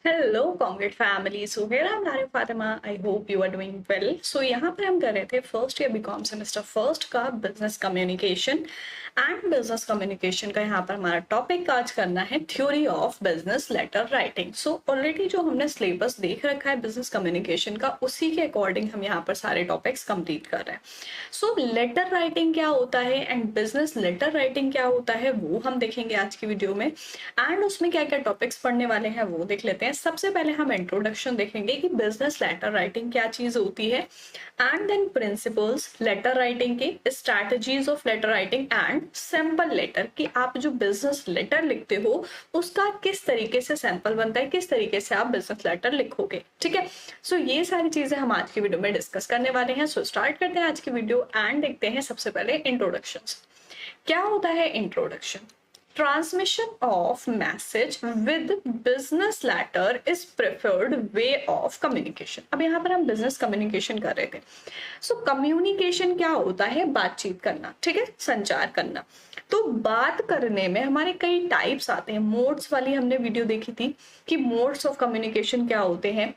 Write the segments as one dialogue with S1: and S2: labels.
S1: Hello congrats family. So here I am Nariya Fatima. I hope you are doing well. So यहाँ पर हम कर रहे थे first year BCom semester first का business communication and business communication का यहाँ पर हमारा टॉपिक आज करना है theory of business letter writing. So already जो हमने सिलेबस देख रखा है बिजनेस कम्युनिकेशन का, उसी के अकॉर्डिंग हम यहाँ पर सारे टॉपिक्स कंप्लीट कर रहे हैं। सो लेटर राइटिंग क्या होता है एंड बिजनेस लेटर राइटिंग क्या होता है वो हम देखेंगे आज की वीडियो में, एंड उसमें क्या क्या टॉपिक्स पढ़ने वाले हैं वो देख लेते हैं। सबसे पहले हम इंट्रोडक्शन देखेंगे कि बिजनेस लेटर राइटिंग क्या चीज होती है, and then principles letter writing के, strategies of letter writing and sample letter कि आप जो बिजनेस लेटर लिखते हो उसका किस तरीके से सैंपल बनता है, किस तरीके से आप बिजनेस लेटर लिखोगे। ठीक है, सो ये सारी चीजें हम आज की वीडियो में डिस्कस करने वाले हैं। सो स्टार्ट करते हैं आज की वीडियो एंड देखते हैं सबसे पहले इंट्रोडक्शन। क्या होता है introduction? Transmission of message with business letter is preferred way of communication। अब यहाँ पर हम business communication कर रहे थे। So communication क्या होता है? बातचीत करना, ठीक है, संचार करना। तो बात करने में हमारे कई टाइप्स आते हैं। मोड्स वाली हमने वीडियो देखी थी कि मोड्स ऑफ कम्युनिकेशन क्या होते हैं।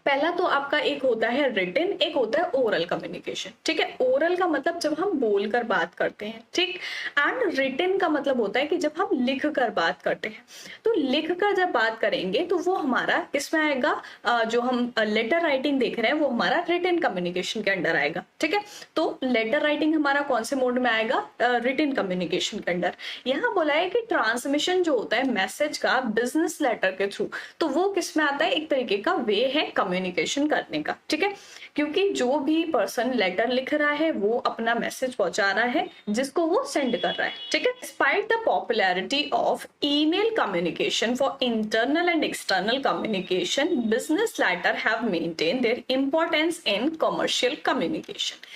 S1: पहला तो आपका एक होता है रिटन, एक होता है ओरल कम्युनिकेशन। ठीक है, ओरल का मतलब जब हम बोलकर बात करते हैं, ठीक, एंड रिटन का मतलब होता है कि जब हम लिख कर बात करते हैं। तो लिख कर जब बात करेंगे तो वो हमारा किसमें आएगा? जो हम लेटर राइटिंग देख रहे हैं वो हमारा रिटन कम्युनिकेशन के अंडर आएगा। ठीक है, तो लेटर राइटिंग हमारा कौन से मोड में आएगा? रिटन कम्युनिकेशन के अंडर। यहाँ बोला है कि ट्रांसमिशन जो होता है मैसेज का बिजनेस लेटर के थ्रू, तो वो किसमें आता है? एक तरीके का वे है कम्युनिकेशन करने का। ठीक है, क्योंकि जो भी पर्सन लेटर लिख रहा है वो अपना मैसेज पहुंचा रहा है जिसको वो सेंड कर रहा है। ठीक है, despite the popularity of email communication for internal and external communication, business letter have maintain their importance in commercial communication.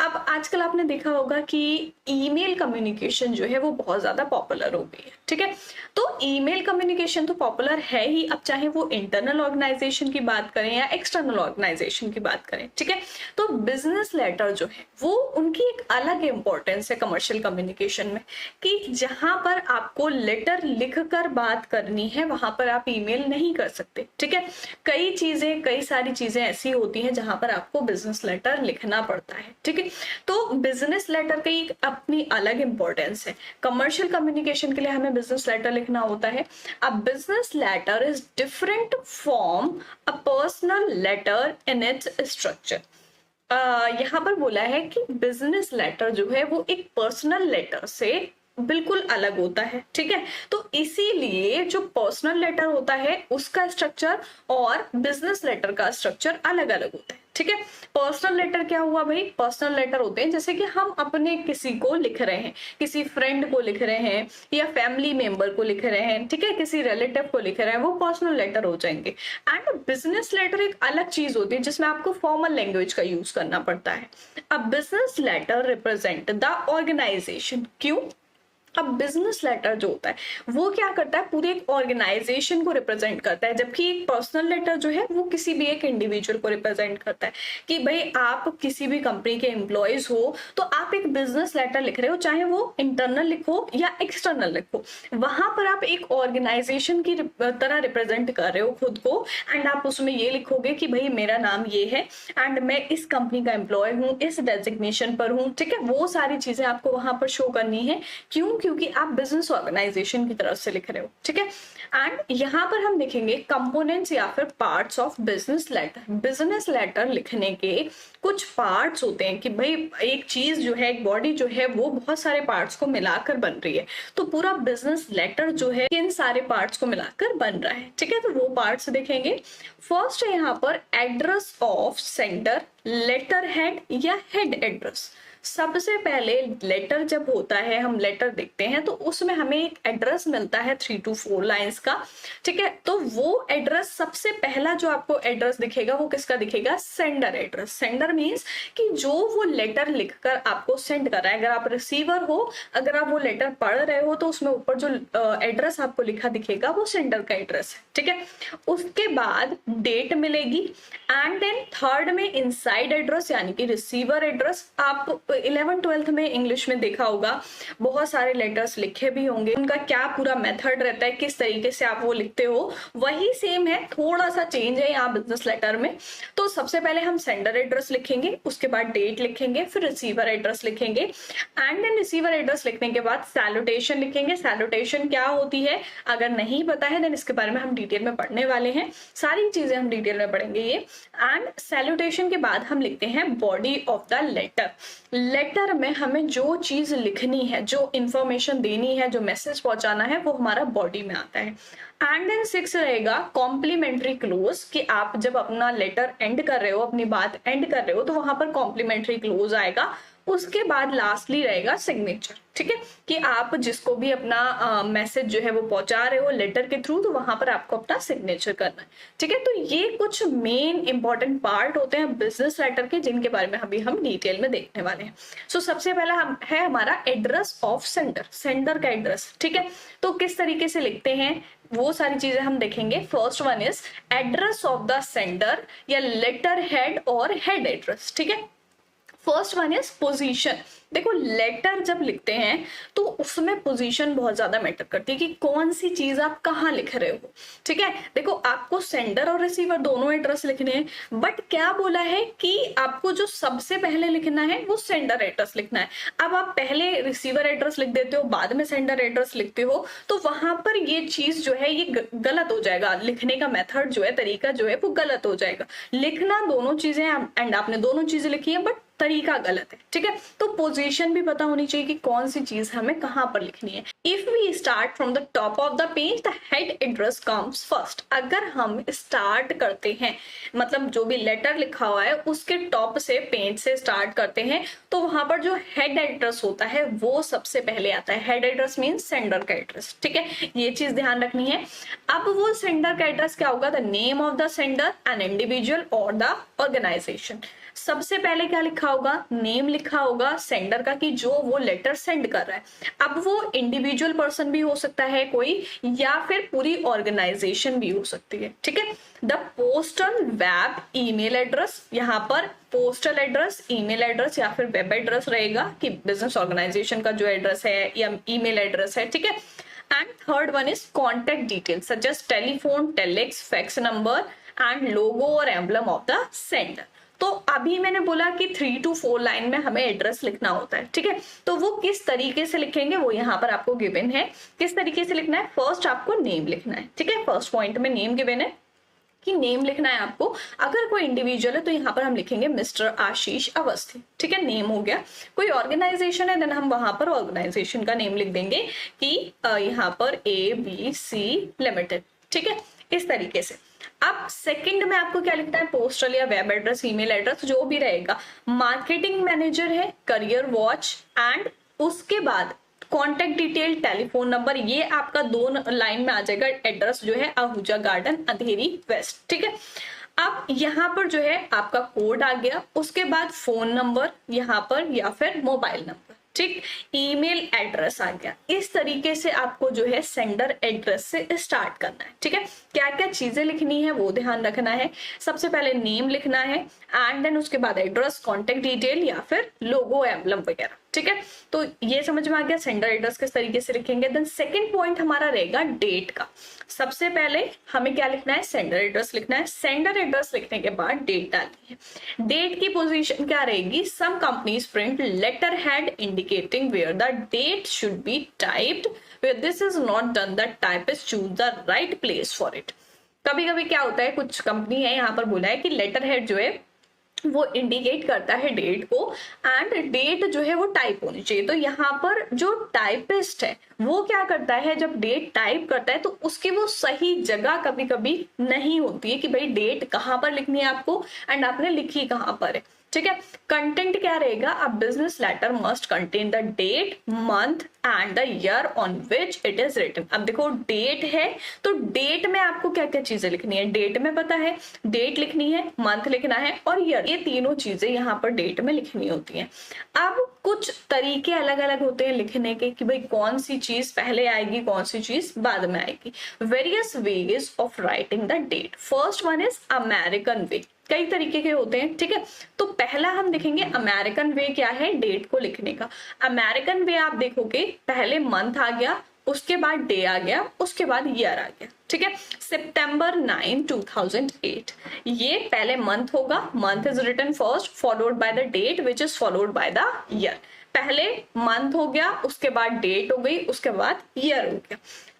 S1: अब आजकल आपने देखा होगा कि ईमेल कम्युनिकेशन जो है वो बहुत ज्यादा पॉपुलर हो गई है। ठीक है, तो ईमेल कम्युनिकेशन तो पॉपुलर है ही, अब चाहे वो इंटरनल ऑर्गेनाइजेशन की बात करें या एक्सटर्नल ऑर्गेनाइजेशन की बात करें। ठीक है, तो बिजनेस लेटर जो है वो उनकी एक अलग इंपॉर्टेंस है कमर्शियल कम्युनिकेशन में, कि जहां पर आपको लेटर लिखकर बात करनी है वहां पर आप ईमेल नहीं कर सकते। ठीक है, कई सारी चीजें ऐसी होती हैं जहां पर आपको बिजनेस लेटर लिखना पड़ता है। ठीक है, तो बिजनेस लेटर की अपनी अलग इंपॉर्टेंस है। कमर्शियल कम्युनिकेशन के लिए हमें बिजनेस लेटर लिखना होता है। A business letter is different from a personal letter in its structure. यहाँ पर बोला है कि बिजनेस लेटर जो है वो एक पर्सनल लेटर से बिल्कुल अलग होता है। ठीक है, तो इसीलिए जो पर्सनल लेटर होता है उसका स्ट्रक्चर और बिजनेस लेटर का स्ट्रक्चर अलग अलग होता है। ठीक है, पर्सनल लेटर क्या हुआ भाई? पर्सनल लेटर होते हैं जैसे कि हम अपने किसी को लिख रहे हैं, किसी फ्रेंड को लिख रहे हैं या फैमिली मेंबर को लिख रहे हैं, ठीक है, किसी रिलेटिव को लिख रहे हैं, वो पर्सनल लेटर हो जाएंगे। एंड बिजनेस लेटर एक अलग चीज होती है जिसमें आपको फॉर्मल लैंग्वेज का यूज करना पड़ता है। अब business letter represent the organisation. क्यों? अब बिजनेस लेटर जो होता है वो क्या करता है? पूरे एक ऑर्गेनाइजेशन को रिप्रेजेंट करता है, जबकि एक पर्सनल लेटर जो है वो किसी भी एक इंडिविजुअल को रिप्रेजेंट करता है। कि भाई आप किसी भी कंपनी के एम्प्लॉयज हो तो आप एक बिजनेस लेटर लिख रहे हो, चाहे वो इंटरनल लिखो या एक्सटर्नल लिखो, वहां पर आप एक ऑर्गेनाइजेशन की तरह रिप्रेजेंट कर रहे हो खुद को। एंड आप उसमें ये लिखोगे कि भाई मेरा नाम ये है एंड मैं इस कंपनी का एम्प्लॉय हूँ, इस डेजिग्नेशन पर हूँ। ठीक है, वो सारी चीजें आपको वहां पर शो करनी है। क्यों? क्योंकि आप बिजनेस ऑर्गेनाइजेशन की तरफ से लिख रहे हो। ठीक है, एंड यहां पर हम देखेंगे कंपोनेंट्स या फिर parts of business letter. Business letter लिखने के कुछ पार्ट्स होते हैं कि भाई एक चीज जो है, एक बॉडी जो है वो बहुत सारे पार्ट्स को मिलाकर बन रही है, तो पूरा बिजनेस लेटर जो है इन सारे पार्ट्स को मिलाकर बन रहा है। ठीक है, तो वो पार्ट्स देखेंगे। फर्स्ट है यहाँ पर address of sender, letter head या हेड एड्रेस। सबसे पहले लेटर जब होता है, हम लेटर देखते हैं तो उसमें हमें एक एड्रेस मिलता है 3 to 4 लाइंस का। ठीक है, तो वो एड्रेस सबसे पहला जो आपको एड्रेस दिखेगा वो किसका दिखेगा? Sender address. सेंडर मीन्स कि जो वो लेटर लिखकर आपको सेंड कर रहा है, अगर आप रिसीवर हो, अगर आप वो लेटर पढ़ रहे हो तो उसमें ऊपर जो एड्रेस आपको लिखा दिखेगा वो सेंडर का एड्रेस है। ठीक है, उसके बाद डेट मिलेगी एंड देन थर्ड में इनसाइड एड्रेस यानी कि रिसीवर एड्रेस। आप 11th 12th में इंग्लिश में देखा होगा, बहुत सारे लेटर्स लिखे भी होंगे, उनका क्या पूरा मेथड रहता है, किस तरीके से आप वो लिखते हो, वही सेम है, थोड़ा सा चेंज है यहाँ बिजनेस लेटर में। तो सबसे पहले हम सेंडर एड्रेस लिखेंगे, उसके बाद डेट लिखेंगे, फिर रिसीवर एड्रेस लिखेंगे, एंड देन रिसीवर एड्रेस लिखने के बाद सैल्यूटेशन लिखेंगे। सैल्यूटेशन क्या होती है अगर नहीं पता है देन इसके बारे में हम डिटेल में पढ़ने वाले हैं, सारी चीजें हम डिटेल में पढ़ेंगे ये। एंड सैल्यूटेशन के बाद हम लिखते हैं body of the letter. Letter में हमें जो चीज लिखनी है, जो इंफॉर्मेशन देनी है, जो मैसेज पहुंचाना है, वो हमारा बॉडी में आता है। एंड देन 6 रहेगा कॉम्प्लीमेंट्री क्लोज, कि आप जब अपना लेटर एंड कर रहे हो, अपनी बात एंड कर रहे हो, तो वहां पर कॉम्प्लीमेंट्री क्लोज आएगा। उसके बाद लास्टली रहेगा सिग्नेचर, ठीक है, कि आप जिसको भी अपना मैसेज जो है वो पहुंचा रहे हो लेटर के थ्रू, तो वहां पर आपको अपना सिग्नेचर करना है, ठीक है। तो ये कुछ मेन इंपॉर्टेंट पार्ट होते हैं बिजनेस लेटर के, जिनके बारे में अभी हम डिटेल में देखने वाले हैं। सो सबसे पहला है हमारा एड्रेस ऑफ सेंडर, सेंडर का एड्रेस, ठीक है। तो किस तरीके से लिखते हैं वो सारी चीजें हम देखेंगे। First one is address of the sender या लेटर हेड और हेड एड्रेस, ठीक है। First one is position. देखो लेटर जब लिखते हैं तो उसमें पोजीशन बहुत ज्यादा मैटर करती है कि कौन सी चीज आप कहाँ लिख रहे हो, ठीक है। देखो आपको सेंडर और रिसीवर दोनों एड्रेस लिखने हैं, बट क्या बोला है कि आपको जो सबसे पहले लिखना है वो सेंडर एड्रेस लिखना है। अब आप पहले रिसीवर एड्रेस लिख देते हो, बाद में सेंडर एड्रेस लिखते हो, तो वहां पर ये चीज जो है ये गलत हो जाएगा, लिखने का मेथड जो है, तरीका जो है वो गलत हो जाएगा। लिखना दोनों चीजें एंड आपने दोनों चीजें लिखी है, बट तरीका गलत है, ठीक है। तो पोजीशन भी पता होनी चाहिए कि कौन सी चीज हमें कहां पर लिखनी है। If we start from the top of the page the head address comes first. अगर हम स्टार्ट करते हैं, मतलब जो भी लेटर लिखा हुआ है उसके टॉप से, पेज से स्टार्ट करते हैं, तो वहां पर जो हेड एड्रेस होता है वो सबसे पहले आता है। हेड एड्रेस मीन्स सेंडर का एड्रेस, ठीक है, ये चीज ध्यान रखनी है। अब वो सेंडर का एड्रेस क्या होगा, the name of the sender, an individual और द ऑर्गेनाइजेशन। सबसे पहले क्या लिखा होगा, नेम लिखा होगा सेंडर का, कि जो वो लेटर सेंड कर रहा है। अब वो इंडिविजुअल पर्सन भी हो सकता है कोई, या फिर पूरी ऑर्गेनाइजेशन भी हो सकती है, ठीक है। The postal web email address, यहाँ पर पोस्टल एड्रेस, ईमेल एड्रेस या फिर वेब एड्रेस रहेगा, कि बिजनेस ऑर्गेनाइजेशन का जो एड्रेस है या ईमेल एड्रेस है, ठीक है। And third one is contact details such as telephone, telex, fax number and logo और एम्बलम ऑफ द सेंडर। तो अभी मैंने बोला कि 3 to 4 लाइन में हमें एड्रेस लिखना होता है, ठीक है। तो वो किस तरीके से लिखेंगे वो यहाँ पर आपको गिवन है, किस तरीके से लिखना है। फर्स्ट आपको नेम लिखना है, ठीक है, फर्स्ट पॉइंट में नेम गिवन है कि नेम लिखना है आपको। अगर कोई इंडिविजुअल है तो यहाँ पर हम लिखेंगे मिस्टर आशीष अवस्थी, ठीक है, नेम हो गया। कोई ऑर्गेनाइजेशन है देन हम वहां पर ऑर्गेनाइजेशन का नेम लिख देंगे कि यहाँ पर ABC लिमिटेड, ठीक है, इस तरीके से। अब सेकंड में आपको क्या लिखना है, पोस्टल या वेब एड्रेस, ईमेल एड्रेस जो भी रहेगा। मार्केटिंग मैनेजर है, करियर वॉच, एंड उसके बाद कॉन्टेक्ट डिटेल, टेलीफोन नंबर, ये आपका 2 लाइन में आ जाएगा। एड्रेस जो है आहूजा गार्डन, अंधेरी वेस्ट, ठीक है। अब यहाँ पर जो है आपका कोड आ गया, उसके बाद फोन नंबर यहाँ पर या फिर मोबाइल नंबर, ठीक, ईमेल एड्रेस आ गया। इस तरीके से आपको जो है सेंडर एड्रेस से स्टार्ट करना है, ठीक है। क्या क्या चीजें लिखनी है वो ध्यान रखना है। सबसे पहले नेम लिखना है, एंड देन उसके बाद एड्रेस, कॉन्टेक्ट डिटेल या फिर लोगो, एम्बलम वगैरह, ठीक है। तो ये समझ में आ गया सेंडर एड्रेस किस तरीके से लिखेंगे। देन सेकंड पॉइंट हमारा रहेगा डेट का। सबसे पहले हमें क्या लिखना है, सेंडर एड्रेस लिखना है। सेंडर एड्रेस लिखने के बाद डेट डालनी है। डेट की पोजीशन क्या रहेगी, some companies print letter head indicating where the date should be typed, where this is not done the typist choose the right place for it. कभी कभी क्या होता है, कुछ कंपनी है यहाँ पर बोला है कि लेटर हेड जो है वो इंडिकेट करता है डेट को, एंड डेट जो है वो टाइप होनी चाहिए। तो यहाँ पर जो टाइपिस्ट है वो क्या करता है, जब डेट टाइप करता है तो उसकी वो सही जगह कभी कभी नहीं होती है कि भाई डेट कहाँ पर लिखनी है आपको, एंड आपने लिखी कहाँ पर है, ठीक है। कंटेंट क्या रहेगा, a business letter must contain the date, month and the year on which it is written. अब देखो डेट है तो डेट में आपको क्या क्या चीजें लिखनी है, डेट में पता है, डेट लिखनी है, मंथ लिखना है और ईयर, ये तीनों चीजें यहाँ पर डेट में लिखनी होती हैं। अब कुछ तरीके अलग अलग होते हैं लिखने के कि भाई कौन सी चीज पहले आएगी, कौन सी चीज बाद में आएगी। Various ways of writing the date. First one is American way, कई तरीके के होते हैं, ठीक है। तो पहला हम देखेंगे अमेरिकन वे क्या है डेट को लिखने का। अमेरिकन वे आप देखोगे पहले मंथ आ गया, उसके बाद डे आ गया, उसके बाद ईयर आ गया, ठीक है। सितंबर 9 2008 ये पहले मंथ होगा, month is written first followed by the date which is followed by the year. पहले मंथ हो गया, उसके बाद डेट हो गई, उसके बाद ईयर हो गया।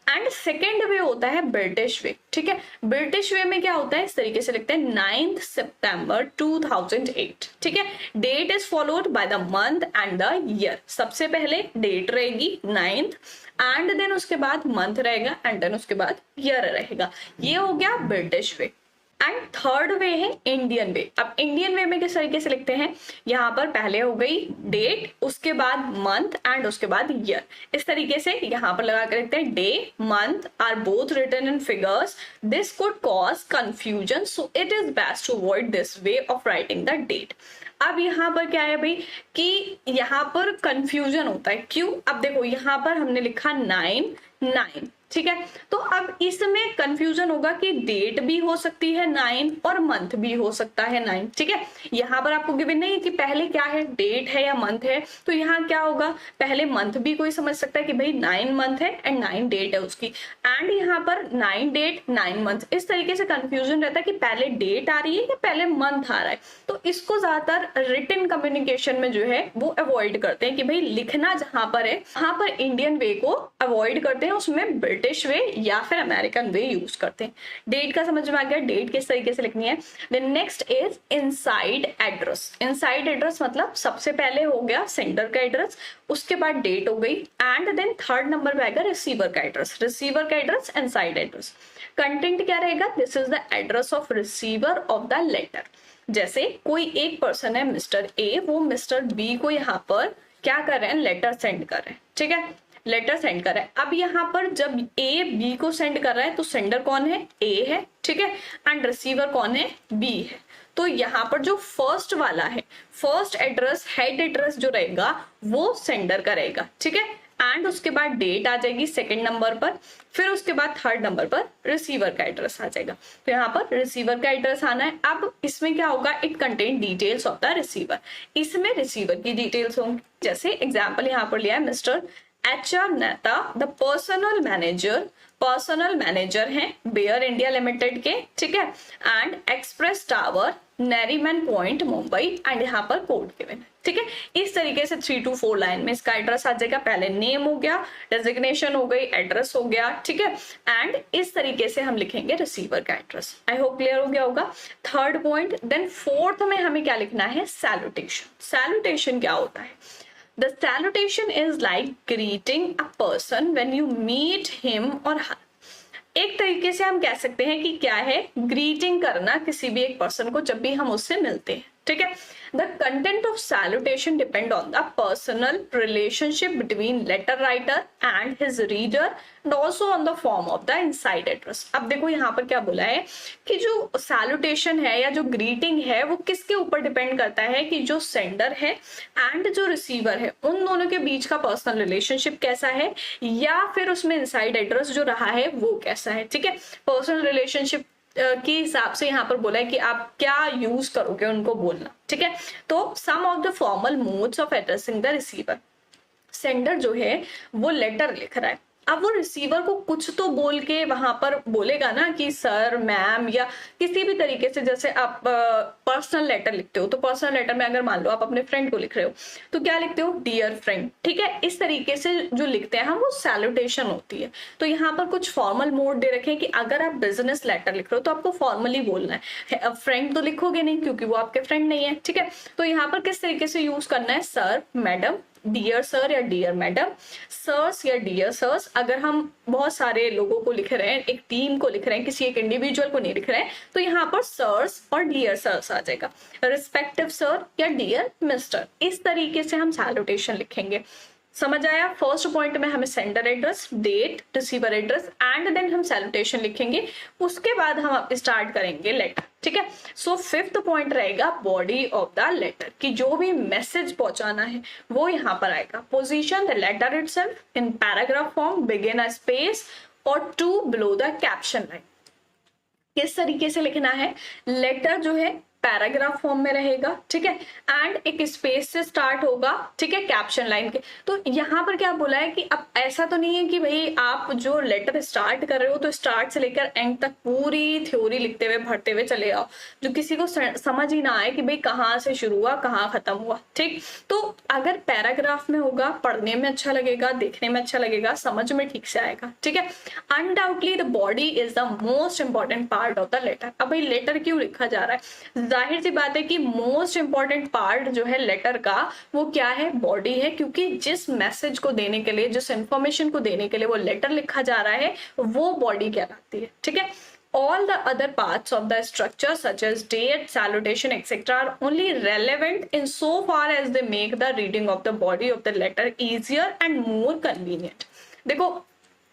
S1: एंड सेकेंड वे होता है ब्रिटिश वे, ठीक है। ब्रिटिश वे में क्या होता है, इस तरीके से लिखते हैं 9 सितंबर 2008, ठीक है। Date is followed by the month and the year. सबसे पहले डेट रहेगी 9th एंड देन उसके बाद मंथ रहेगा एंड देन उसके बाद ईयर रहेगा। ये हो गया British way. And third way है इंडियन वे। अब इंडियन वे में किस तरीके से लिखते हैं, यहाँ पर पहले हो गई डेट, उसके बाद मंथ एंड उसके बाद ईयर। इस तरीके से यहाँ पर लगा कर लिखते हैं day month are both written in figures, this could cause confusion, so it is best to avoid this way of writing the date. अब यहाँ पर क्या है भाई कि यहाँ पर कंफ्यूजन होता है, क्यों? अब देखो यहाँ पर हमने लिखा 9, ठीक है। तो अब इसमें कंफ्यूजन होगा कि डेट भी हो सकती है 9 और मंथ भी हो सकता है 9, ठीक है। यहाँ पर आपको गिवन नहीं है कि पहले क्या है, डेट है या मंथ है। तो यहाँ क्या होगा, पहले मंथ भी कोई समझ सकता है कि भाई 9 मंथ है एंड 9 डेट है उसकी, एंड यहाँ पर 9 डेट 9 मंथ। इस तरीके से कंफ्यूजन रहता है कि पहले डेट आ रही है या पहले मंथ आ रहा है। तो इसको ज्यादातर रिटन कम्युनिकेशन में जो है वो अवॉइड करते हैं कि भाई लिखना जहां पर है वहां पर इंडियन वे को अवॉइड करते हैं, उसमें ब्रिटिश वे या फिर अमेरिकन वे यूज करते हैं। डेट का समझ में आ गया, डेट किस तरीके से लिखनी है। Then next is inside address. Inside address मतलब सबसे पहले हो गया सेंडर का एड्रेस, उसके बाद डेट हो गई एंड देन थर्ड नंबर पे आएगा रिसीवर का एड्रेस। रिसीवर का एड्रेस इनसाइड एड्रेस। कंटेंट क्या रहेगा, this is the address of receiver of the letter. जैसे कोई एक पर्सन है मिस्टर ए, वो मिस्टर बी को यहाँ पर क्या कर रहे हैं, लेटर सेंड कर रहे हैं, ठीक है। लेटर सेंड कर रहा है। अब यहाँ पर जब ए बी को सेंड कर रहा है तो सेंडर कौन है, ए है, ठीक है, एंड रिसीवर कौन है, बी है। तो यहाँ पर जो फर्स्ट वाला है, फर्स्ट एड्रेस हेड एड्रेस जो रहेगा वो सेंडर का रहेगा, ठीक है। एंड उसके बाद डेट आ जाएगी सेकंड नंबर पर, फिर उसके बाद थर्ड नंबर पर रिसीवर का एड्रेस आ जाएगा। तो यहाँ पर रिसीवर का एड्रेस आना है। अब इसमें क्या होगा, it contain details of the receiver. इसमें रिसीवर की डिटेल्स होंगी। जैसे एग्जाम्पल यहाँ पर लिया है मिस्टर HR नेता द पर्सनल मैनेजर हैं बेयर इंडिया लिमिटेड के, ठीक है, and express tower Nariman point Mumbai, and यहाँ पर कोड गिवन, ठीक है। इस तरीके से 3 to 4 लाइन में इसका एड्रेस आ जाएगा। पहले नेम हो गया, डेजिग्नेशन हो गई, एड्रेस हो गया, ठीक है, एंड इस तरीके से हम लिखेंगे रिसीवर का एड्रेस। आई होप क्लियर हो गया होगा। Third point. देन फोर्थ में हमें क्या लिखना है, सैल्यूटेशन। सैल्यूटेशन क्या होता है, The salutation is like greeting a person when you meet him or her. एक तरीके से हम कह सकते हैं कि क्या है, ग्रीटिंग करना किसी भी एक पर्सन को जब भी हम उससे मिलते हैं, ठीक है। The content of salutation depend on the personal relationship between letter writer and his reader and also on the form of the inside address. अब देखो यहाँ पर क्या बोला है कि जो salutation है या जो greeting है वो किसके ऊपर डिपेंड करता है कि जो सेंडर है एंड जो रिसीवर है उन दोनों के बीच का पर्सनल रिलेशनशिप कैसा है, या फिर उसमें इनसाइड एड्रेस जो रहा है वो कैसा है, ठीक है। पर्सनल रिलेशनशिप के हिसाब से यहाँ पर बोला है कि आप क्या यूज करोगे उनको बोलना, ठीक है। तो some of the formal modes of addressing the receiver. Sender जो है वो लेटर लिख रहा है, अब वो रिसीवर को कुछ तो बोल के वहां पर बोलेगा ना कि सर, मैम, या किसी भी तरीके से। जैसे आप पर्सनल लेटर लिखते हो तो पर्सनल लेटर में अगर मान लो आप अपने फ्रेंड को लिख रहे हो तो क्या लिखते हो, डियर फ्रेंड, ठीक है। इस तरीके से जो लिखते हैं हम वो सैल्यूटेशन होती है। तो यहाँ पर कुछ फॉर्मल मोड दे रखे हैं कि अगर आप बिजनेस लेटर लिख रहे हो तो आपको फॉर्मली बोलना है। अब फ्रेंड तो लिखोगे नहीं क्योंकि वो आपके फ्रेंड नहीं है, ठीक है। तो यहाँ पर किस तरीके से यूज करना है, सर, मैडम, डियर सर या डियर मैडम, सर्स या डियर सर्स। अगर हम बहुत सारे लोगों को लिख रहे हैं, एक टीम को लिख रहे हैं, किसी एक इंडिविजुअल को नहीं लिख रहे हैं, तो यहाँ पर सर्स और डियर सर्स आ जाएगा। रिस्पेक्टिव सर या डियर मिस्टर, इस तरीके से हम सैल्यूटेशन लिखेंगे। समझ आया। फर्स्ट पॉइंट में हमें sender address, date, receiver address and then हम सैल्यूटेशन लिखेंगे। उसके बाद हम स्टार्ट करेंगे लेटर, ठीक है। सो फिफ्थ पॉइंट रहेगा बॉडी ऑफ द लेटर, कि जो भी मैसेज पहुंचाना है वो यहाँ पर आएगा। Position the letter itself in paragraph form, begin a space or two below the caption line. किस तरीके से लिखना है, लेटर जो है पैराग्राफ फॉर्म में रहेगा, ठीक है, एंड एक स्पेस से स्टार्ट होगा, ठीक है, कैप्शन लाइन के। तो यहाँ पर क्या बोला है कि अब ऐसा तो नहीं है कि भाई आप जो लेटर स्टार्ट कर रहे हो तो स्टार्ट से लेकर एंड तक पूरी थ्योरी लिखते हुए भरते हुए चले आओ, जो किसी को समझ ही ना आए कि भाई कहाँ से शुरू हुआ कहाँ खत्म हुआ, ठीक। तो अगर पैराग्राफ में होगा, पढ़ने में अच्छा लगेगा, देखने में अच्छा लगेगा, समझ में ठीक से आएगा, ठीक है। Undoubtedly the body is the most important part of the letter. अब भाई लेटर क्यों लिखा जा रहा है, जाहिर सी बात है कि मोस्ट इंपॉर्टेंट पार्ट जो है लेटर का वो क्या है, बॉडी है, क्योंकि जिस मैसेज को देने के लिए, जिस इंफॉर्मेशन को देने के लिए वो लेटर लिखा जा रहा है वो बॉडी कहलाती है, ठीक है। All the other parts of the structure such as date, salutation, etc. are only relevant in so far as they make the reading of the body of the letter easier and more convenient. देखो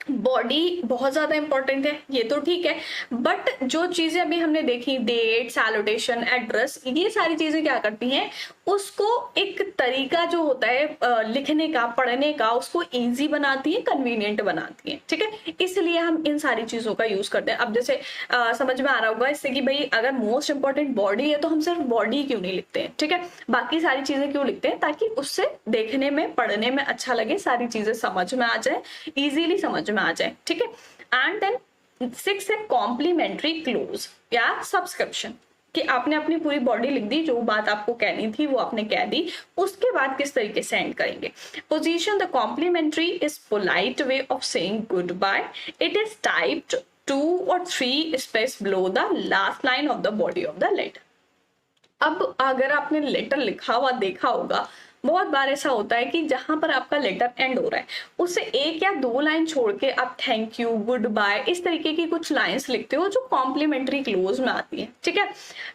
S1: body बहुत ज्यादा important है, ये तो ठीक है, but जो चीजें अभी हमने देखी, डेट, सैल्यूटेशन, एड्रेस, ये सारी चीजें क्या करती हैं, उसको एक तरीका जो होता है लिखने का, पढ़ने का, उसको इजी बनाती है, कन्वीनियंट बनाती है, ठीक है। इसलिए हम इन सारी चीजों का यूज करते हैं। अब जैसे समझ में आ रहा होगा इससे कि भाई अगर मोस्ट इंपॉर्टेंट बॉडी है तो हम सिर्फ बॉडी क्यों नहीं लिखते हैं, ठीक है, बाकी सारी चीजें क्यों लिखते हैं, ताकि उससे देखने में, पढ़ने में अच्छा लगे, सारी चीजें समझ में आ जाए, इजीली समझ में आ जाए, ठीक है। एंड देन 6 है कॉम्प्लीमेंट्री क्लोज या सब्सक्रिप्शन, कि आपने अपनी पूरी बॉडी लिख दी, जो बात आपको कहनी थी वो आपने कह दी, उसके बाद किस तरीके से एंड करेंगे। Position the complimentary is polite way of saying good bye, it is typed 2 or 3 space below the last line of the body of the letter. अब अगर आपने लेटर लिखा हुआ देखा होगा, बहुत बार ऐसा होता है कि जहां पर आपका लेटर एंड हो रहा है उससे 1 या 2 लाइन छोड़ के आप थैंक यू, गुड बाय, इस तरीके की कुछ लाइंस लिखते हो जो कॉम्प्लीमेंट्री क्लोज में आती है, ठीक है।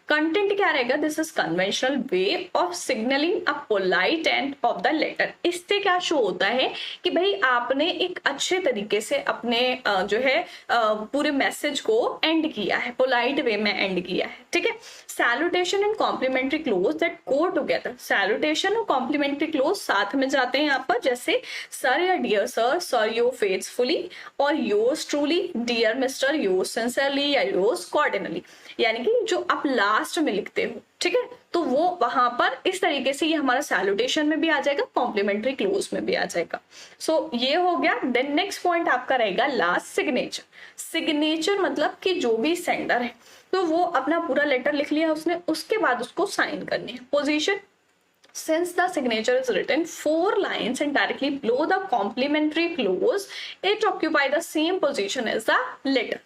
S1: कंटेंट क्या रहेगा, this is conventional way of signalling a polite end of the letter. इससे क्या शो होता है कि भाई आपने एक अच्छे तरीके से अपने जो है पूरे मैसेज को एंड किया है, पोलाइट वे में एंड किया है, ठीक है। Salutation and complimentary close that go together, salutation और कॉम्प्लीमेंट्री क्लोज साथ में जाते हैं यहाँ पर, जैसे सर या डियर सर योर फेथफुली, और yours truly, dear mister, yours sincerely या योर्स कॉर्डिनली, यानी कि जो आप लास्ट में लिखते हो, ठीक है, तो वो वहां पर इस तरीके से ये हमारा सैल्यूटेशन में भी आ जाएगा, कॉम्प्लीमेंट्री क्लोज में भी आ जाएगा। सो ये हो गया। देन नेक्स्ट पॉइंट आपका रहेगा लास्ट, सिग्नेचर। सिग्नेचर मतलब कि जो भी सेंडर है तो वो अपना पूरा लेटर लिख लिया उसने, उसके बाद उसको साइन करनी है। Position, since the signature is written 4 lines and directly below the complimentary clause, it occupy the same position as the letter।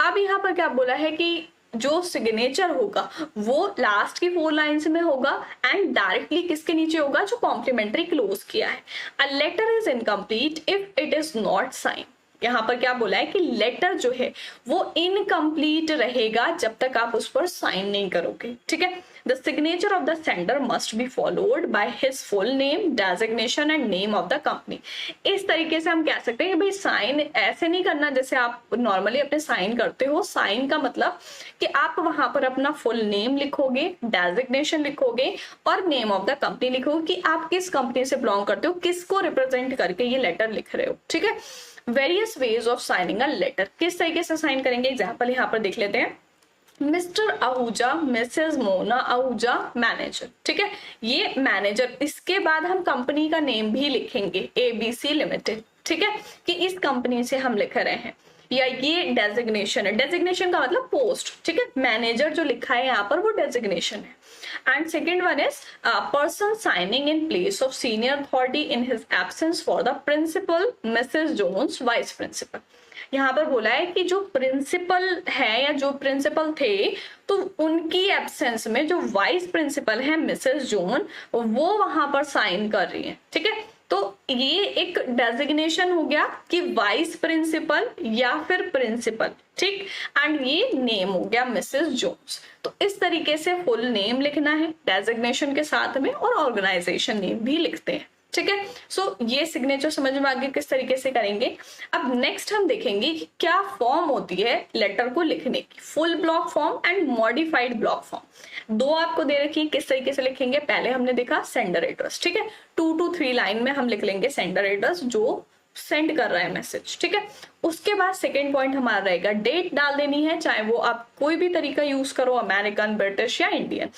S1: अब यहाँ पर क्या बोला है कि जो सिग्नेचर होगा वो लास्ट की 4 लाइन्स में होगा एंड डायरेक्टली किसके नीचे होगा, जो कॉम्प्लीमेंट्री क्लोज किया है। A letter is incomplete if it is not sign. यहाँ पर क्या बोला है कि लेटर जो है वो इनकम्प्लीट रहेगा जब तक आप उस पर साइन नहीं करोगे, ठीक है। The signature of the sender must be followed by his full name, designation and name of the company. इस तरीके से हम कह सकते हैं कि भाई साइन ऐसे नहीं करना जैसे आप नॉर्मली अपने साइन करते हो। साइन का मतलब कि आप वहां पर अपना फुल नेम लिखोगे, डेजिग्नेशन लिखोगे और नेम ऑफ द कंपनी लिखोगे कि आप किस कंपनी से बिलोंग करते हो, किसको रिप्रेजेंट करके ये लेटर लिख रहे हो, ठीक है। Various ways of signing a letter, किस तरीके से साइन करेंगे, एग्जाम्पल यहाँ पर देख लेते हैं। Mister Ahuja, Mrs Mona Ahuja, manager, ठीक है, ये मैनेजर। इसके बाद हम कंपनी का नेम भी लिखेंगे, ABC लिमिटेड, ठीक है, कि इस कंपनी से हम लिख रहे हैं। या ये डेजिग्नेशन है, डेजिग्नेशन का मतलब पोस्ट, ठीक है, मैनेजर जो लिखा है यहाँ पर वो डेजिग्नेशन है। And second one is person signing in place of senior authority in his absence for the principal, Mrs. Jones, vice principal। यहाँ पर बोला है कि जो प्रिंसिपल है या जो प्रिंसिपल थे तो उनकी एब्सेंस में जो वाइस प्रिंसिपल है मिसेस जोन, वो वहां पर साइन कर रही है, ठीक है। तो ये एक डेजिग्नेशन हो गया कि वाइस प्रिंसिपल या फिर प्रिंसिपल, ठीक। एंड ये नेम हो गया मिसेस जोन्स। तो इस तरीके से फुल नेम लिखना है डेजिग्नेशन के साथ में और ऑर्गेनाइजेशन नेम भी लिखते हैं, ठीक है। सो ये सिग्नेचर समझ में आगे किस तरीके से करेंगे। अब नेक्स्ट हम देखेंगे कि क्या फॉर्म होती है लेटर को लिखने की, full block form and modified block form. दो आपको दे रखी है, किस तरीके से लिखेंगे। पहले हमने देखा सेंडर एड्रेस, ठीक है, 2 to 3 लाइन में हम लिख लेंगे सेंडर एड्रेस, जो सेंड कर रहा है मैसेज, ठीक है। उसके बाद सेकेंड पॉइंट हमारा रहेगा डेट डाल देनी है, चाहे वो आप कोई भी तरीका यूज करो, अमेरिकन, ब्रिटिश या Indian.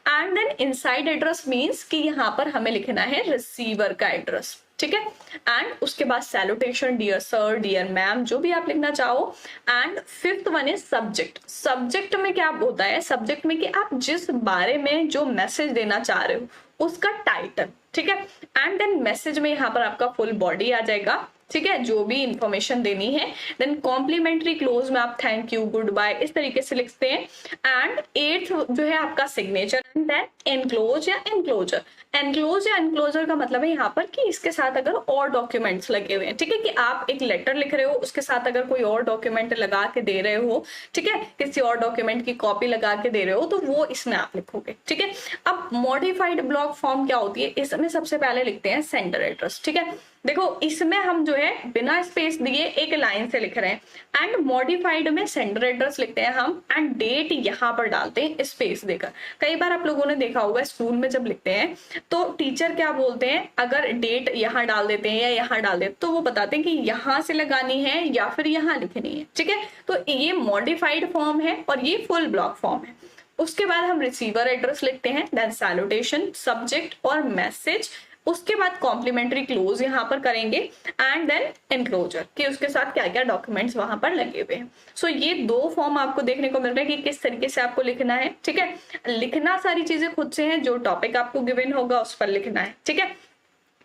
S1: And then inside address means कि यहाँ पर हमें लिखना है रिसीवर का एड्रेस, ठीक है। एंड उसके बाद salutation, dear sir, dear ma'am, जो भी आप लिखना चाहो। And fifth one is subject. Subject में क्या होता है, सब्जेक्ट में कि आप जिस बारे में जो मैसेज देना चाह रहे हो उसका टाइटल, ठीक है। एंड देन मैसेज में यहाँ पर आपका फुल बॉडी आ जाएगा, ठीक है, जो भी इंफॉर्मेशन देनी है। देन कॉम्प्लीमेंट्री क्लोज में आप थैंक यू, गुड बाय इस तरीके से लिखते हैं। एंड एट्थ जो है आपका सिग्नेचर। एंड देन एनक्लोज या एनक्लोजर। एनक्लोज या एनक्लोजर का मतलब है यहाँ पर कि इसके साथ अगर और डॉक्यूमेंट्स लगे हुए हैं, ठीक है, कि आप एक लेटर लिख रहे हो उसके साथ अगर कोई और डॉक्यूमेंट लगा के दे रहे हो, ठीक है, किसी और डॉक्यूमेंट की कॉपी लगा के दे रहे हो तो वो इसमें आप लिखोगे, ठीक है। अब मॉडिफाइड ब्लॉक फॉर्म क्या होती है, इसमें सबसे पहले लिखते हैं सेंडर एड्रेस, ठीक है। देखो इसमें हम जो है बिना स्पेस दिए एक लाइन से लिख रहे हैं। एंड मॉडिफाइड में सेंडर एड्रेस लिखते हैं हम, एंड डेट यहाँ पर डालते हैं स्पेस देकर। कई बार आप लोगों ने देखा होगा स्कूल में जब लिखते हैं तो टीचर क्या बोलते हैं, अगर डेट यहाँ डाल देते हैं या यहाँ डाल देते तो वो बताते हैं कि यहाँ से लगानी है या फिर यहाँ लिखनी है, ठीक है। तो ये मॉडिफाइड फॉर्म है और ये फुल ब्लॉक फॉर्म है। उसके बाद हम रिसीवर एड्रेस लिखते हैं, देन सैल्यूटेशन, सब्जेक्ट और मैसेज। उसके बाद कॉम्प्लीमेंट्री क्लोज यहाँ पर करेंगे एंड देन एनक्लोजर कि उसके साथ क्या क्या डॉक्यूमेंट्स वहां पर लगे हुए हैं। सो ये दो फॉर्म आपको देखने को मिल रहा है कि किस तरीके से आपको लिखना है, ठीक है। लिखना सारी चीजें खुद से है, जो टॉपिक आपको गिवन होगा उस पर लिखना है, ठीक है।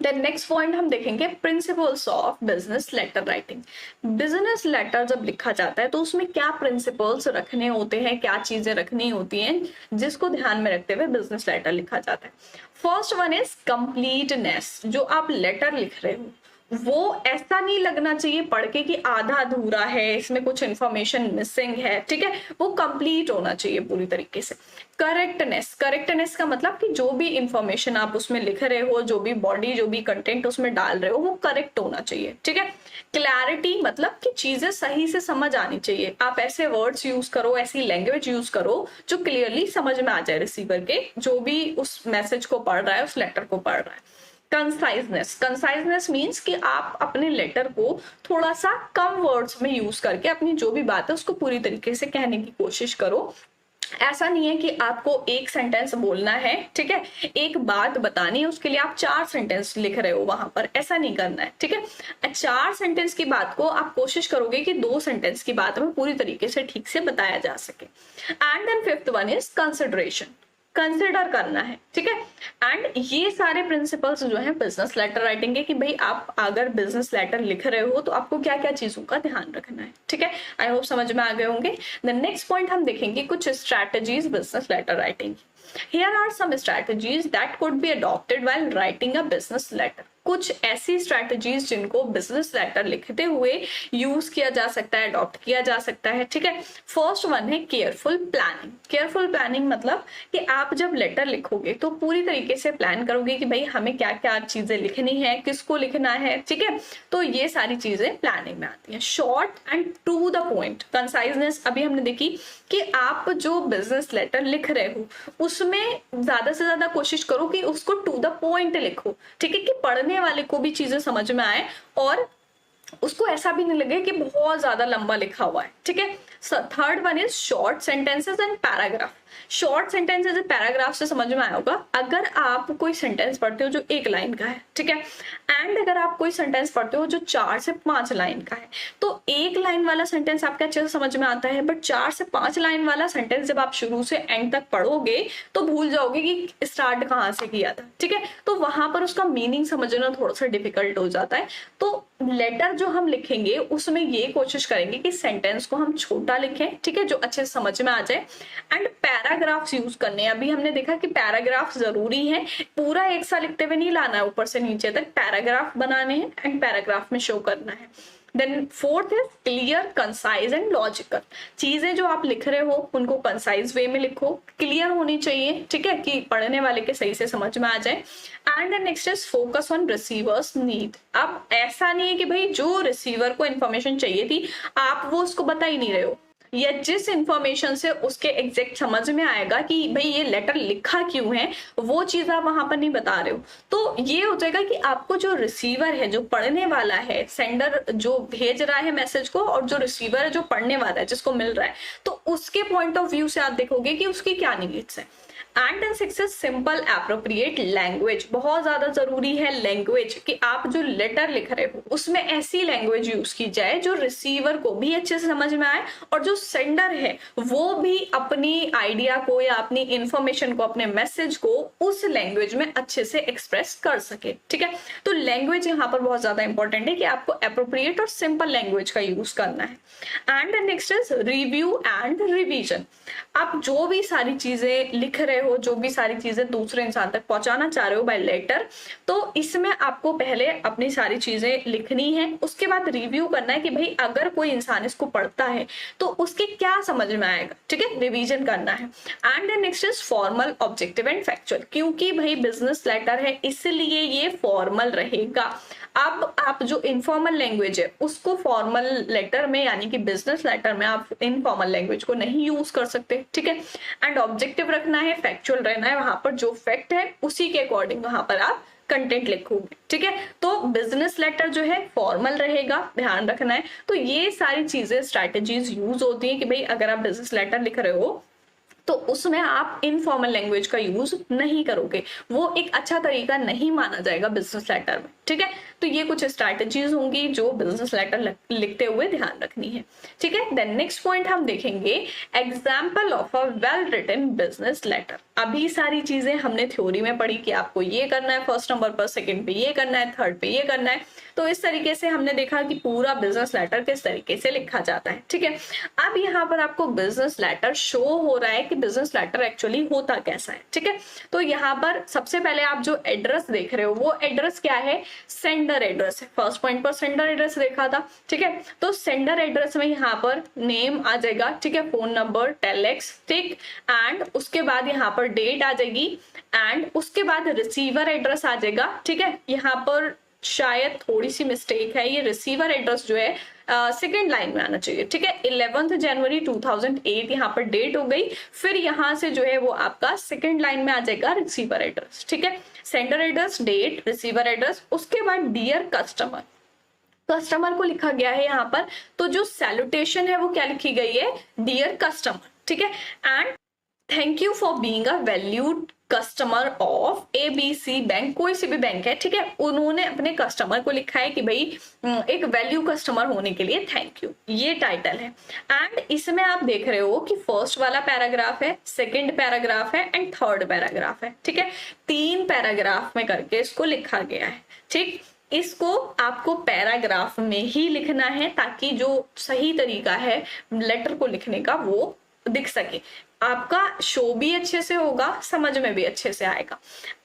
S1: देन नेक्स्ट पॉइंट हम देखेंगे principles of business letter writing. Business letter जब लिखा जाता है तो उसमें क्या प्रिंसिपल्स रखने होते हैं, क्या चीजें रखनी होती हैं जिसको ध्यान में रखते हुए बिजनेस लेटर लिखा जाता है। First one is completeness. जो आप लेटर लिख रहे हो वो ऐसा नहीं लगना चाहिए पढ़ के कि आधा अधूरा है, इसमें कुछ इंफॉर्मेशन मिसिंग है, ठीक है। वो कंप्लीट होना चाहिए पूरी तरीके से। करेक्टनेस। करेक्टनेस का मतलब कि जो भी इंफॉर्मेशन आप उसमें लिख रहे हो, जो भी बॉडी, जो भी कंटेंट उसमें डाल रहे हो वो करेक्ट होना चाहिए, ठीक है। क्लैरिटी मतलब कि चीजें सही से समझ आनी चाहिए। आप ऐसे वर्ड्स यूज करो, ऐसी लैंग्वेज यूज करो जो क्लियरली समझ में आ जाए रिसीवर के, जो भी उस मैसेज को पढ़ रहा है, उस लेटर को पढ़ रहा है। कंसाइजनेस। कंसाइजनेस मीन्स कि आप अपने लेटर को थोड़ा सा कम वर्ड्स में यूज करके अपनी जो भी बात है उसको पूरी तरीके से कहने की कोशिश करो। ऐसा नहीं है कि आपको एक सेंटेंस बोलना है, ठीक है, एक बात बतानी है, उसके लिए आप 4 सेंटेंस लिख रहे हो वहां पर, ऐसा नहीं करना है, ठीक है। 4 सेंटेंस की बात को आप कोशिश करोगे कि 2 सेंटेंस की बात में पूरी तरीके से ठीक से बताया जा सके। And then fifth one is consideration. Consider करना है, ठीक है। एंड ये सारे प्रिंसिपल्स जो है बिजनेस लेटर राइटिंग के कि भाई आप अगर बिजनेस लेटर लिख रहे हो तो आपको क्या क्या चीजों का ध्यान रखना है, ठीक है। आई होप समझ में आ गए होंगे। द नेक्स्ट पॉइंट हम देखेंगे कुछ strategies business letter writing. Here are some strategies that could be adopted while writing a business letter. कुछ ऐसी स्ट्रैटेजीज जिनको बिजनेस लेटर लिखते हुए यूज किया जा सकता है, अडॉप्ट किया जा सकता है, ठीक है। फर्स्ट वन है केयरफुल प्लानिंग। केयरफुल प्लानिंग मतलब कि आप जब लेटर लिखोगे तो पूरी तरीके से प्लान करोगे कि भाई हमें क्या क्या चीजें लिखनी है, किसको लिखना है, ठीक है। तो ये सारी चीजें प्लानिंग में आती है। Short and to the point. Conciseness अभी हमने देखी कि आप जो बिजनेस लेटर लिख रहे हो उसमें ज्यादा से ज्यादा कोशिश करो कि उसको टू द पॉइंट लिखो, ठीक है, कि पढ़ने वाले को भी चीजें समझ में आए और उसको ऐसा भी नहीं लगे कि बहुत ज्यादा लंबा लिखा हुआ है, ठीक है। Third one is short sentences and paragraph. Short sentences and paragraph से समझ में आया होगा, अगर आप कोई सेंटेंस पढ़ते हो जो 1 लाइन का है, ठीक है, एंड अगर आप कोई सेंटेंस पढ़ते हो जो 4 से 5 लाइन का है, तो 1 लाइन वाला सेंटेंस आपके अच्छे से समझ में आता है, बट 4 से 5 लाइन वाला सेंटेंस जब आप शुरू से एंड तक पढ़ोगे तो भूल जाओगे कि स्टार्ट कहाँ से किया था, ठीक है। तो वहां पर उसका मीनिंग समझना थोड़ा सा डिफिकल्ट हो जाता है। तो लेटर जो हम लिखेंगे उसमें ये कोशिश करेंगे कि सेंटेंस को हम छोटा लिखें, ठीक है, जो अच्छे से समझ में आ जाए। एंड पैराग्राफ्स यूज करने हैं। अभी हमने देखा कि पैराग्राफ जरूरी है, पूरा एक सा लिखते हुए नहीं लाना है, ऊपर से नीचे तक पैराग्राफ बनाने हैं एंड पैराग्राफ में शो करना है। देन फोर्थ है क्लियर, कंसाइज एंड लॉजिकल। चीजें जो आप लिख रहे हो उनको कंसाइज वे में लिखो, क्लियर होनी चाहिए, ठीक है, कि पढ़ने वाले के सही से समझ में आ जाए। And then next is focus on receiver's need. अब ऐसा नहीं है कि भाई जो रिसीवर को इन्फॉर्मेशन चाहिए थी आप वो उसको बता ही नहीं रहे हो, या जिस इंफॉर्मेशन से उसके एग्जैक्ट समझ में आएगा कि भाई ये लेटर लिखा क्यों है, वो चीज आप वहां पर नहीं बता रहे हो, तो ये हो जाएगा कि आपको जो रिसीवर है, जो पढ़ने वाला है, सेंडर जो भेज रहा है मैसेज को, और जो रिसीवर है जो पढ़ने वाला है, जिसको मिल रहा है, तो उसके पॉइंट ऑफ व्यू से आप देखोगे कि उसकी क्या नीड्स है। And then 6 is simple appropriate language. बहुत ज्यादा जरूरी है लैंग्वेज, कि आप जो लेटर लिख रहे हो उसमें ऐसी लैंग्वेज यूज की जाए जो रिसीवर को भी अच्छे से समझ में आए, और जो सेंडर है वो भी अपनी आइडिया को या अपनी इंफॉर्मेशन को, अपने मैसेज को उस लैंग्वेज में अच्छे से एक्सप्रेस कर सके। ठीक है, तो लैंग्वेज यहाँ पर बहुत ज्यादा इंपॉर्टेंट है कि आपको एप्रोप्रिएट और सिंपल लैंग्वेज का यूज करना है। And next is review and revision. आप जो भी सारी चीजें लिख रहे हो, जो भी सारी चीजें दूसरे इंसान तक पहुंचाना चाह रहे हो बाय लेटर, तो इसमें आपको पहले अपनी सारी चीजें लिखनी है, उसके बाद रिव्यू करना है कि भाई अगर कोई इंसान इसको पढ़ता है तो उसके क्या समझ में आएगा। ठीक है, रिवीजन करना है। And next is formal, objective and factual. क्योंकि भाई बिजनेस लेटर है इसलिए ये फॉर्मल रहेगा। अब आप जो इनफॉर्मल लैंग्वेज है उसको फॉर्मल लेटर में, यानी कि बिजनेस लेटर में आप इनफॉर्मल लैंग्वेज को नहीं यूज कर सकते। ठीक है, एंड ऑब्जेक्टिव रखना है, फैक्चुअल रहना है, वहां पर जो फैक्ट है उसी के अकॉर्डिंग वहां पर आप कंटेंट लिखोगे। ठीक है, तो बिजनेस लेटर जो है फॉर्मल रहेगा, ध्यान रखना है। तो ये सारी चीजें, स्ट्रैटेजीज यूज होती है कि भाई अगर आप बिजनेस लेटर लिख रहे हो तो उसमें आप इनफॉर्मल लैंग्वेज का यूज नहीं करोगे, वो एक अच्छा तरीका नहीं माना जाएगा बिजनेस लेटर में। ठीक है, तो ये कुछ स्ट्रैटेजीज होंगी जो बिजनेस लेटर लिखते हुए ध्यान रखनी है। ठीक है, देन नेक्स्ट पॉइंट हम देखेंगे example of a well written business letter. अभी सारी चीजें हमने थ्योरी में पढ़ी कि आपको ये करना है फर्स्ट नंबर पर, सेकंड पे ये करना है, थर्ड पे ये करना है। तो इस तरीके से हमने देखा कि पूरा बिजनेस लेटर किस तरीके से लिखा जाता है। ठीक है, अब यहाँ पर आपको बिजनेस लेटर शो हो रहा है कि बिजनेस लेटर एक्चुअली होता कैसा है। ठीक है, तो यहाँ पर सबसे पहले आप जो एड्रेस देख रहे हो वो एड्रेस क्या है, सेंडर एड्रेस है। फर्स्ट पॉइंट पर सेंडर एड्रेस देखा था। ठीक है, तो सेंडर एड्रेस में यहाँ पर नेम आ जाएगा। ठीक है, फोन नंबर, टेलेक्स, ठीक, एंड उसके बाद यहाँ पर डेट आ जाएगी, एंड उसके बाद रिसीवर एड्रेस आ जाएगा। ठीक है, यहाँ पर शायद थोड़ी सी मिस्टेक है, ये रिसीवर एड्रेस जो है सेकेंड लाइन में आना चाहिए। ठीक है, 11 जनवरी 2008 यहाँ पर डेट हो गई, फिर यहाँ से जो है वो आपका सेकेंड लाइन में आ जाएगा रिसीवर एड्रेस। ठीक है, sender address, date, receiver address, उसके बाद डियर कस्टमर, कस्टमर को लिखा गया है यहाँ पर, तो जो सैल्यूटेशन है वो क्या लिखी गई है, डियर कस्टमर। ठीक है, and thank you for being a valued customer of ABC bank, कोई सी भी बैंक है। ठीक है, उन्होंने अपने कस्टमर को लिखा है कि भाई एक वैल्यू कस्टमर होने के लिए थैंक यू, ये टाइटल है। एंड इसमें आप देख रहे हो कि फर्स्ट वाला पैराग्राफ है, सेकंड पैराग्राफ है एंड थर्ड पैराग्राफ है। ठीक है, 3 पैराग्राफ में करके इसको लिखा गया है। ठीक, इसको आपको पैराग्राफ में ही लिखना है ताकि जो सही तरीका है लेटर को लिखने का वो दिख सके, आपका शो भी अच्छे से होगा, समझ में भी अच्छे से आएगा।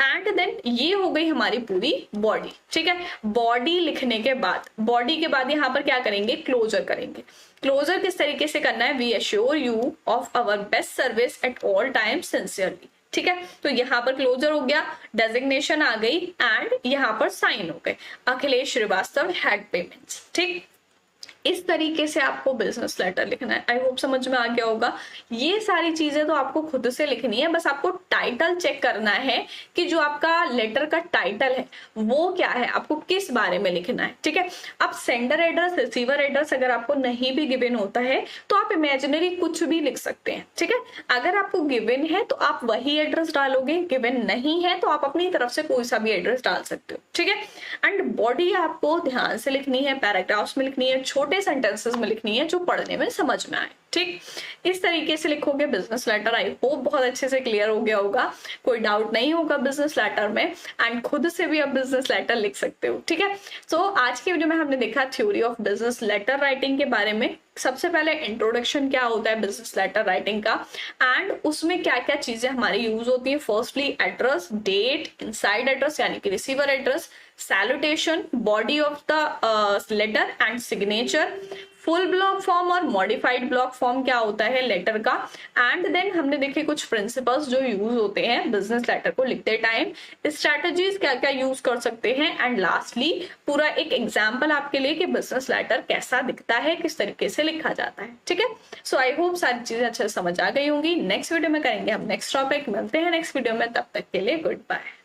S1: एंड देन ये हो गई हमारी पूरी बॉडी। ठीक है, बॉडी लिखने के बाद, बॉडी के बाद यहाँ पर क्या करेंगे, क्लोजर करेंगे। क्लोजर किस तरीके से करना है, we assure you of our best service at all time sincerely. ठीक है, तो यहाँ पर क्लोजर हो गया, डेजिग्नेशन आ गई, एंड यहाँ पर साइन हो गए, अखिलेश श्रीवास्तव हेड पेमेंट्स। ठीक, इस तरीके से आपको बिजनेस लेटर लिखना है। आई होप समझ में आ गया होगा। ये सारी चीजें तो आपको खुद से लिखनी है, बस आपको टाइटल चेक करना है कि जो आपका लेटर का टाइटल है वो क्या है, आपको किस बारे में लिखना है। ठीक है, अब सेंडर एड्रेस, रिसीवर एड्रेस अगर आपको नहीं भी गिवन होता है तो आप इमेजिनरी कुछ भी लिख सकते हैं। ठीक है, अगर आपको गिवन है तो आप वही एड्रेस डालोगे, गिवन नहीं है तो आप अपनी तरफ से कोई सा भी एड्रेस डाल सकते हो। ठीक है, एंड बॉडी आपको ध्यान से लिखनी है, पैराग्राफ्स में लिखनी है, छोटे सेंटेंसेस में लिखनी है जो पढ़ने में समझ में आए। ठीक, इस तरीके से लिखोगे बिजनेस लेटर। आई होप बहुत अच्छे से क्लियर हो गया होगा, कोई डाउट नहीं होगा बिजनेस लेटर में, एंड खुद से भी आप बिजनेस लेटर लिख सकते हो। ठीक है, सो आज की वीडियो में हमने देखा theory of business letter writing के बारे में। सबसे पहले इंट्रोडक्शन क्या होता है बिजनेस लेटर राइटिंग का, एंड उसमें क्या क्या चीजें हमारी यूज होती है। Firstly address, date, inside address यानी कि receiver address, salutation, body of the letter and signature, full block form और मॉडिफाइड ब्लॉक फॉर्म क्या होता है लेटर का, एंड देन हमने देखे कुछ प्रिंसिपल्स जो यूज होते हैं बिजनेस लेटर को लिखते टाइम, स्ट्रैटेजीज क्या क्या यूज कर सकते हैं, एंड लास्टली पूरा एक एग्जाम्पल आपके लिए कि बिजनेस लेटर कैसा दिखता है, किस तरीके से लिखा जाता है। ठीक है, सो आई होप सारी चीजें अच्छे से समझ आ गई होंगी। नेक्स्ट वीडियो में करेंगे हम नेक्स्ट टॉपिक, मिलते हैं नेक्स्ट वीडियो में, तब तक के लिए गुड बाय।